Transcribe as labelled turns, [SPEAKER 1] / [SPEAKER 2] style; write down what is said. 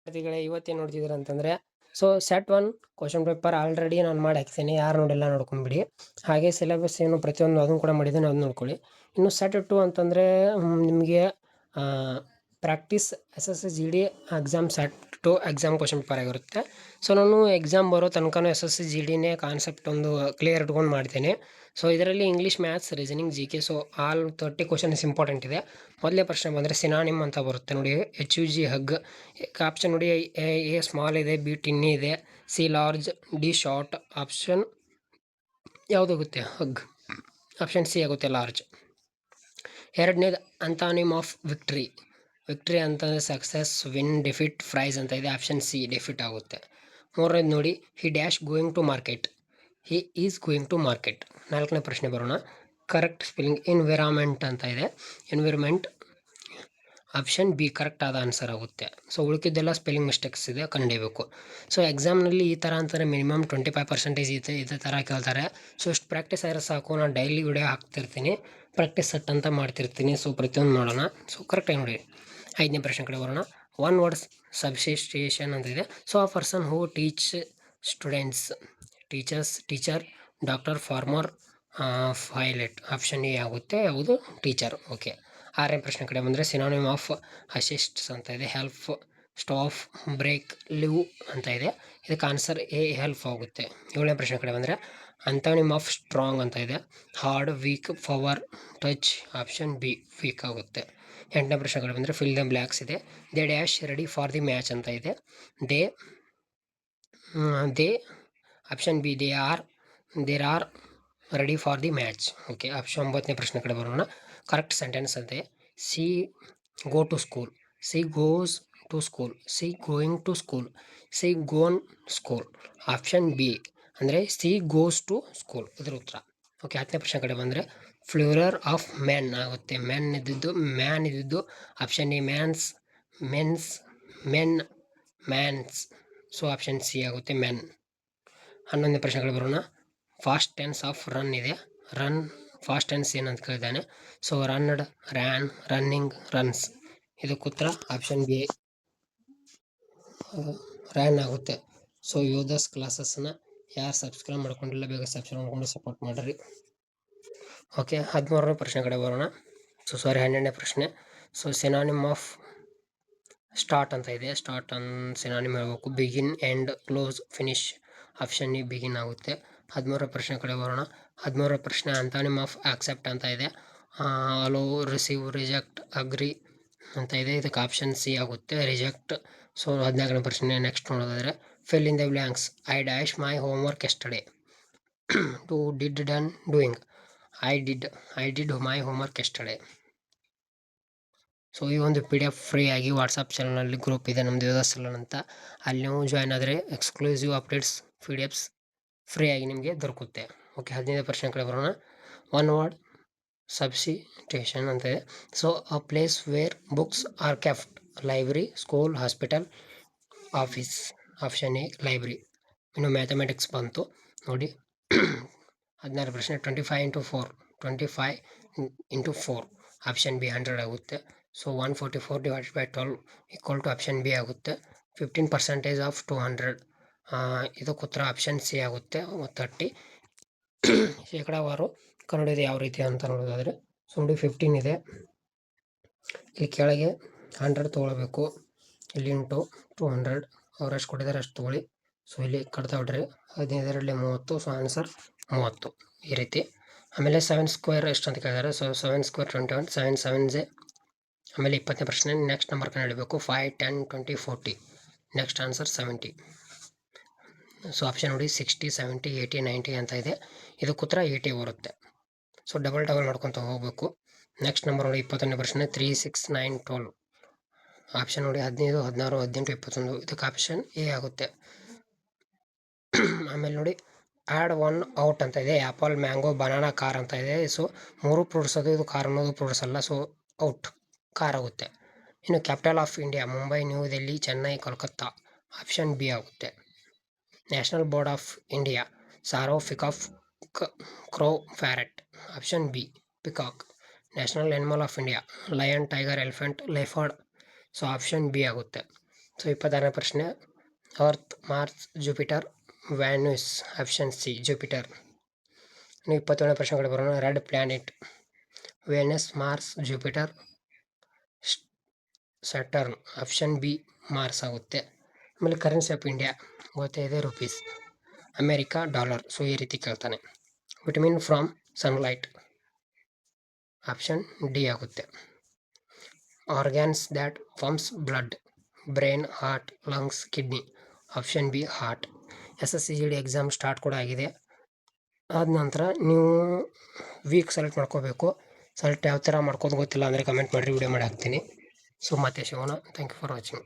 [SPEAKER 1] ವಿದ್ಯಾರ್ಥಿಗಳೇ ಇವತ್ತೇನು ನೋಡ್ತಿದ್ದೀರ ಅಂತಂದರೆ ಸೆಟ್ 1 ಕ್ವಶನ್ ಪೇಪರ್ ಆಲ್ರೆಡಿ ನಾನು ಮಾಡಿ ಹಾಕ್ತೀನಿ. ಯಾರು ನೋಡಿಲ್ಲ ನೋಡ್ಕೊಂಬಿಡಿ. ಹಾಗೆ ಸಿಲೆಬಸ್ ಏನು ಪ್ರತಿಯೊಂದು ಅದನ್ನು ಕೂಡ ಮಾಡಿದ್ದೀನಿ, ಅದನ್ನ ನೋಡ್ಕೊಳ್ಳಿ. ಇನ್ನು ಸೆಟ್ 2 ಅಂತಂದರೆ ನಿಮಗೆ practice SSC GD exam set 2 exam question paper ಆಗಿರುತ್ತೆ. ನಾನು ಎಕ್ಸಾಮ್ ಬರೋ ತನಕನೂ SSC GDನೇ ಕಾನ್ಸೆಪ್ಟ್ ಒಂದು ಕ್ಲಿಯರ್ ಇಟ್ಕೊಂಡು ಮಾಡ್ತೇನೆ. ಇದರಲ್ಲಿ English, maths, reasoning, GK all 30 questions important ಇದೆ. ಮೊದಲೇ ಪ್ರಶ್ನೆ ಬಂದರೆ ಸಿನಾನಿಮ್ ಅಂತ ಬರುತ್ತೆ ನೋಡಿ. HUG hug. ಆಪ್ಷನ್ ನೋಡಿ, ಎ ಸ್ಮಾಲ್ ಇದೆ, ಬಿ ಟಿನ್ನಿ ಇದೆ, C large, D short. Option ಯಾವುದಾಗುತ್ತೆ? ಹಗ್. ಆಪ್ಷನ್ ಸಿ ಆಗುತ್ತೆ, ಲಾರ್ಜ್. ಎರಡನೇದು ಅಂತಾನಿಮ್ ಆಫ್ ವಿಕ್ಟ್ರಿ. ವಿಕ್ಟ್ರಿ ಅಂತಂದರೆ ಸಕ್ಸಸ್, ವಿನ್, ಡಿಫಿಟ್, ಪ್ರೈಸ್ ಅಂತ ಇದೆ. ಆಪ್ಷನ್ ಸಿ ಡಿಫಿಟ್ ಆಗುತ್ತೆ. ಮೂರನೇದು ನೋಡಿ, he dash going to market. He is going to market. ನಾಲ್ಕನೇ ಪ್ರಶ್ನೆ ಬರೋಣ. ಕರೆಕ್ಟ್ ಸ್ಪೆಲ್ಲಿಂಗ್ ಎನ್ವಿರಾನ್ಮೆಂಟ್ ಅಂತ ಇದೆ. ಎನ್ವಿರಾನ್ಮೆಂಟ್ ಆಪ್ಷನ್ ಬಿ ಕರೆಕ್ಟ್ ಆದ ಆನ್ಸರ್ ಆಗುತ್ತೆ. ಉಳಿಕಿದ್ದೆಲ್ಲ ಸ್ಪೆಲ್ಲಿಂಗ್ ಮಿಸ್ಟೇಕ್ಸ್ ಇದೆ, ಕಂಡುಹಿಡಿಯಬೇಕು. ಎಕ್ಸಾಮ್ನಲ್ಲಿ ಈ ಥರ ಅಂತಾರೆ ಮಿನಿಮಮ್ 25% ಇದೇ ಥರ ಕೇಳ್ತಾರೆ. ಇಷ್ಟು ಪ್ರಾಕ್ಟೀಸ್ ಆದರೆ ಸಾಕು. ನಾನು ಡೈಲಿ ವಿಡಿಯೋ ಹಾಕ್ತಿರ್ತೀನಿ, ಪ್ರಾಕ್ಟೀಸ್ ಸೆಟ್ ಅಂತ ಮಾಡ್ತಿರ್ತೀನಿ. ಪ್ರತಿಯೊಂದು ಮಾಡೋಣ. ಕರೆಕ್ಟಾಗಿ ನೋಡಿ. 5ನೇ ಪ್ರಶ್ನೆ ಕಡೆ ಬರೋಣ. ಒನ್ ವರ್ಡ್ಸ್ ಸಬ್ಸ್ಟಿಟ್ಯೂಷನ್ ಅಂತ ಇದೆ. ಆ person who teach students. Teacher, doctor, farmer, pilot. Option A ಆಗುತ್ತೆ. ಯಾವುದು? ಟೀಚರ್. ಓಕೆ. 6ನೇ ಪ್ರಶ್ನೆ ಕಡೆ ಬಂದರೆ ಸಿನಾನಿಮ್ ಆಫ್ ಅಸಿಸ್ಟ್ಸ್ ಅಂತ ಇದೆ. ಹೆಲ್ಪ್, ಸ್ಟಾಪ್, ಬ್ರೇಕ್, ಲಿವ್ ಅಂತ ಇದೆ. ಇದಕ್ಕೆ ಆನ್ಸರ್ ಎ ಹೆಲ್ಪ್ ಆಗುತ್ತೆ. 7ನೇ ಪ್ರಶ್ನೆ ಕಡೆ ಬಂದರೆ ಅಂತಾನಿಮ್ ಆಫ್ ಸ್ಟ್ರಾಂಗ್ ಅಂತ ಇದೆ. Hard, weak, power, touch. Option B weak ಆಗುತ್ತೆ. 8ನೇ ಪ್ರಶ್ನೆ ಕಡೆ ಬಂದರೆ ಫಿಲ್ ದ ಬ್ಲ್ಯಾಕ್ಸ್ ಇದೆ. They dash ready for the match ಅಂತ ಇದೆ. They option B there are ready for the match. Okay. Option 9ನೇ ಪ್ರಶ್ನೆ ಕಡೆ ಬರೋಣ. ಕರೆಕ್ಟ್ ಸೆಂಟೆನ್ಸ್ ಅಂತೆ. She go to school, she goes to school, she going to school, she gone school. Option B ಅಂದರೆ she goes to school ಇದರ ಉತ್ತರ. Okay. 10ನೇ ಪ್ರಶ್ನೆ ಕಡೆ ಬಂದರೆ ಫ್ಲೂರರ್ ಆಫ್ ಮ್ಯಾನ್ ಆಗುತ್ತೆ. ಮ್ಯಾನ್ ಇದ್ದಿದ್ದು option A mans, mens, men, mans. Option C ಆಗುತ್ತೆ, ಮೆನ್. 11ನೇ ಪ್ರಶ್ನೆಗಳು ಬರೋಣ. ಫಾಸ್ಟ್ ಟೆನ್ಸ್ ಆಫ್ ರನ್ ಇದೆ. ರನ್ ಫಾಸ್ಟ್ ಟೆನ್ಸ್ ಏನಂತ ಕೇಳಿದ್ದಾನೆ. Runned, ran, running, runs. ಇದಕ್ಕೆ ಉತ್ತರ ಆಪ್ಷನ್ ಬಿ ರ್ಯಾನ್ ಆಗುತ್ತೆ. ಯೋಧಸ್ ಕ್ಲಾಸಸ್ನ ಯಾರು ಸಬ್ಸ್ಕ್ರೈಬ್ ಮಾಡ್ಕೊಂಡಿಲ್ಲ ಬೇಗ ಸಬ್ಸ್ಕ್ರೈಬ್ ಮಾಡ್ಕೊಂಡು ಸಪೋರ್ಟ್ ಮಾಡಿರಿ. ಓಕೆ. 13ನೇ ಪ್ರಶ್ನೆ ಕಡೆ ಬರೋಣ. 12ನೇ ಪ್ರಶ್ನೆ. ಸಿನಾನಿಮ್ ಆಫ್ ಸ್ಟಾರ್ಟ್ ಅಂತ ಇದೆ. ಸ್ಟಾರ್ಟ್ ಸಿನಾನಿಮ್ ಹೇಳಬೇಕು. Begin, end, close, finish. Option A begin ಆಗುತ್ತೆ. 13ನೇ ಪ್ರಶ್ನೆ ಕಡೆ ಬರೋಣ. 13ನೇ ಪ್ರಶ್ನೆ ಅಂತಾನಿಮ್ ಆಫ್ ಆಕ್ಸೆಪ್ಟ್ ಅಂತ ಇದೆ. ಅಲೋ, ರಿಸೀವ್, ರಿಜೆಕ್ಟ್, ಅಗ್ರಿ ಅಂತ ಇದೆ. ಇದಕ್ಕೆ ಆಪ್ಷನ್ ಸಿ ಆಗುತ್ತೆ, ರಿಜೆಕ್ಟ್. 14ನೇ ಪ್ರಶ್ನೆ ನೆಕ್ಸ್ಟ್ ನೋಡೋದಾದರೆ fill in the blanks. I dash my homework yesterday. Do, did, done, doing. I did my homework yesterday. ಈ ಒಂದು PDF ಫ್ರೀ ಆಗಿ ವಾಟ್ಸಪ್ ಚಾನಲ್ನಲ್ಲಿ ಗ್ರೂಪ್ ಇದೆ ನಮ್ಮದು ಯೋಧಸಲನ್ ಅಂತ. ಅಲ್ಲಿ ನೀವು ಜಾಯ್ನ್ ಆದರೆ ಎಕ್ಸ್ಕ್ಲೂಸಿವ್ ಅಪ್ಡೇಟ್ಸ್ PDFs ಫ್ರೀ ಆಗಿ ನಿಮಗೆ ದೊರಕುತ್ತೆ. ಓಕೆ. 15ನೇ ಪ್ರಶ್ನೆ ಕಡೆ ಬರೋಣ. ಒನ್ ವರ್ಡ್ ಸಬ್ಸ್ಟಿಟ್ಯೂಷನ್ ಅಂತ ಇದೆ. A place where books are kept. Library, school, hospital, office. Option A library. ಇನ್ನು ಮ್ಯಾಥಮೆಟಿಕ್ಸ್ ಬಂತು ನೋಡಿ. 16ನೇ ಪ್ರಶ್ನೆ 25 × 4. ಆಪ್ಷನ್ ಬಿ 100 ಆಗುತ್ತೆ. 144 divided by 12 equal to option B ಆಗುತ್ತೆ. 15% ಆಫ್ 200. ಇದಕ್ಕೆ ಉತ್ತರ ಆಪ್ಷನ್ ಸಿ ಆಗುತ್ತೆ, 30. ಶೇಕಡಾವಾರು ಕನ್ನಡದ ಯಾವ ರೀತಿ ಅಂತ ನೋಡೋದಾದರೆ 15 ಇದೆ. ಇಲ್ಲಿ ಕೆಳಗೆ 100 ತೊಗೊಳ್ಬೇಕು. ಇಲ್ಲಿ ಇಂಟು 200 ಅವ್ರು ಎಷ್ಟು ಕೊಟ್ಟಿದ್ದಾರೆ ಅಷ್ಟು ತೊಗೊಳ್ಳಿ. ಇಲ್ಲಿ ಕಟ್ತಾ ಬಿಡ್ರಿ. 15ರಲ್ಲಿ 30. ಆನ್ಸರ್ 30 ಈ ರೀತಿ. ಆಮೇಲೆ 7 ಸ್ಕ್ವೇರ್ ಎಷ್ಟು ಅಂತ ಕೇಳಿದ್ದಾರೆ. 7 ಸ್ಕ್ವೇರ್ 21. 7 7 ಆಮೇಲೆ 20ನೇ ಪ್ರಶ್ನೆ ನೆಕ್ಸ್ಟ್ ನಂಬರ್ ಕಂಡುಹಿಡಬೇಕು. 5 10 20 40. Next answer 70. ಆಪ್ಷನ್ ನೋಡಿ 60 70 80 90 ಅಂತ ಇದೆ. ಇದಕ್ಕೆ ಉತ್ತರ 80 ಬರುತ್ತೆ. ಡಬಲ್ ಮಾಡ್ಕೊತ ಹೋಗಬೇಕು. ನೆಕ್ಸ್ಟ್ ನಂಬರ್ ನೋಡಿ 20ನೇ ಪ್ರಶ್ನೆ 3 6 9 12. ಆಪ್ಷನ್ ನೋಡಿ 15 16 18 21. ಇದಕ್ಕೆ ಆಪ್ಷನ್ ಎ ಆಗುತ್ತೆ. ಆಮೇಲೆ ನೋಡಿ ಆ್ಯಡ್ ಒನ್ ಔಟ್ ಅಂತ ಇದೆ. ಆ್ಯಪಲ್, ಮ್ಯಾಂಗೋ, ಬನಾನಾ, ಕಾರ್ ಅಂತ ಇದೆ. 3 ಫ್ರೂಟ್ಸ್ ಅದು. ಇದು ಕಾರ್ ಅನ್ನೋದು ಫ್ರೂಟ್ಸ್ ಅಲ್ಲ. ಔಟ್ ಕಾರ್ ಆಗುತ್ತೆ. ಇನ್ನು capital of India Mumbai, new Delhi, Chennai, Kolkata. Option B ಆಗುತ್ತೆ. National bird of India sparrow, peacock, crow, parrot. Option B peacock. National animal of India lion, tiger, elephant, leopard. Option B ಆಗುತ್ತೆ. So 26ನೇ ಪ್ರಶ್ನೆ, earth, Mars, Jupiter, Venus. Option C Jupiter. ಇನ್ನು 27ನೇ ಪ್ರಶ್ನೆಗಳು ಬರೋಣ. Red planet, Venus, Mars, Jupiter, Saturn. Option B Mars ಆಗುತ್ತೆ. ಆಮೇಲೆ currency of India ಗೊತ್ತೇ ಇದೆ, ರುಪೀಸ್. America dollar. ಸೊ ಈ ರೀತಿ ಕೇಳ್ತಾನೆ. Vitamin from sunlight. Option D ಆಗುತ್ತೆ. Organs that pumps blood. Brain, heart, lungs, kidney. Option B heart. SSCGD exam start ಕೂಡ ಆಗಿದೆ. ಆದ ನಂತರ ನೀವು ವೀಕ್ ಸೆಲೆಕ್ಟ್ ಮಾಡ್ಕೋಬೇಕು. ಸೆಲೆಕ್ಟ್ ಯಾವ ಥರ ಮಾಡ್ಕೋದು ಗೊತ್ತಿಲ್ಲ ಅಂದರೆ ಕಮೆಂಟ್ ಮಾಡಿರಿ, ವಿಡಿಯೋ ಮಾಡಿ ಹಾಕ್ತೀನಿ. ಸೊ ಮತ್ತೆ ಸಿಗೋಣ. Thank you for watching.